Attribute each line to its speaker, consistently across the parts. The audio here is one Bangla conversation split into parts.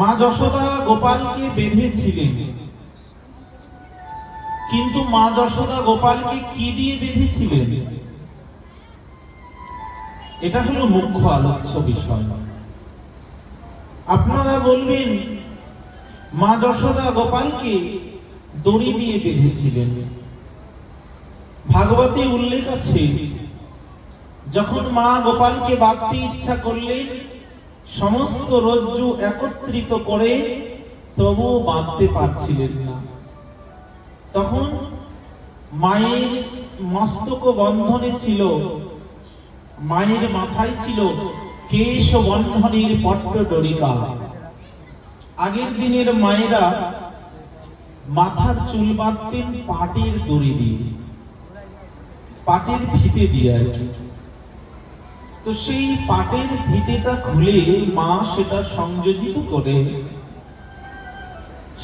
Speaker 1: মা যশোদা গোপালকে বেঁধেছিলেন, কিন্তু মা যশোদা গোপালকে কি দিয়ে বেঁধেছিলেন, এটা হলো মুখ্য আলোচ্য বিষয়। আপনারা বলবেন মা যশোদা গোপালকে দড়ি দিয়ে বেঁধেছিলেন। ভাগবতে উল্লেখ আছে, যখন মা গোপালকে বাঁধতে ইচ্ছা করলেন, সমস্ত রজ্জু একত্রিত করে তবুও বাঁধতে পারছিলেন না। তখন মায়ের মস্তক বন্ধনে ছিল, মায়ের মাথায় ছিল কেশ বন্ধনের পট্ট ডরিকা। আগের দিনের মায়েরা মাথার চুল বাঁধতেন পাটের দড়ি দিয়ে, পাটের ফিতে দিয়ে আর কি। তো সেই পাটের ফিতেটা খুলে মা সেটা সংযোজিত করে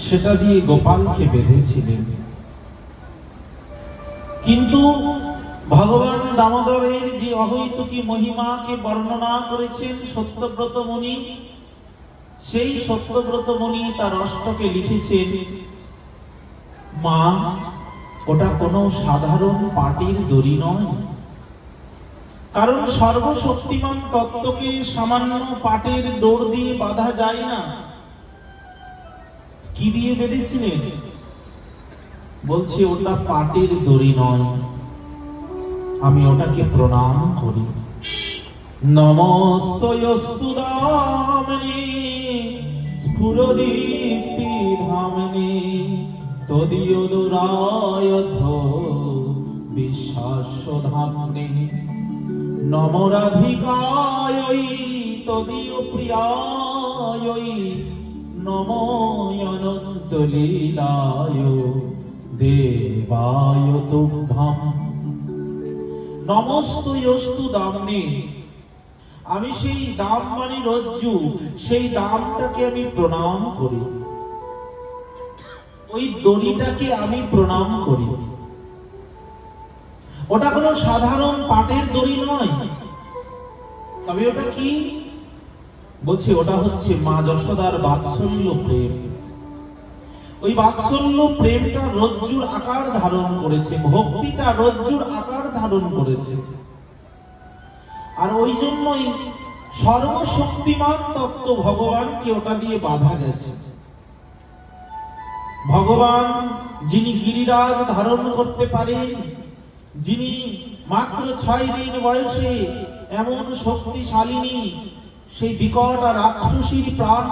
Speaker 1: সেটা দিয়ে গোপালকে বেঁধেছিলেন। কিন্তু ভগবান দামোদরের যে অহৈতুকী মহিমাকে বর্ণনা করেছেন সত্যব্রত মুনি, সেই সত্যব্রত মুনি তার অষ্টকে লিখেছেন, মা ওটা কোনো সাধারণ পাটের দড়ি নয়, কারণ সর্বশক্তিমান তত্ত্বকে সামান্য পাটের ডোর দিয়ে বাঁধা যায় না। কি দিয়ে বেঁধেছিলেন? বলছে ওটা পাটের দড়ি নয়, আমি ওটাকে প্রণাম করি। নমস্তয়স্তু দামিনী স্ফুরদীপ্তি ধামিনী তদীয়োদরায়থ বিশ্বাস্য ধাম্নে নম রাধিকাयै তদীয় প্রিয়াयै নম অনন্ত লীলায় দেবায় তুভ্যম। নমস্তয়স্তু দাম্নে, আমি সেই দাম মানে রজ্জু, সেই দামটাকে আমি প্রণাম করি, ওই দড়িটাকে আমি প্রণাম করি। ওটা কোনো সাধারণ পাটের দড়ি নয়, তবে ওটা কি? বলছে ওটা হচ্ছে মা যশোদার বাৎসল্য প্রেম। ওই বাৎসল্য প্রেমটা রজ্জুর আকার ধারণ করেছে, ভক্তিটা রজ্জুর আকার ধারণ করেছে। আর ওই জন্যই সর্বশক্তিমান তত্ত্ব ভগবানকে ওটা দিয়ে বাঁধা গেছে। ভগবান যিনি গিরিরাজ ধারণ করতে পারেন, যিনি মাত্র 6 দিন বয়সে এমন শক্তিশালিনী সেই বিকট আর রাক্ষসীর প্রাণ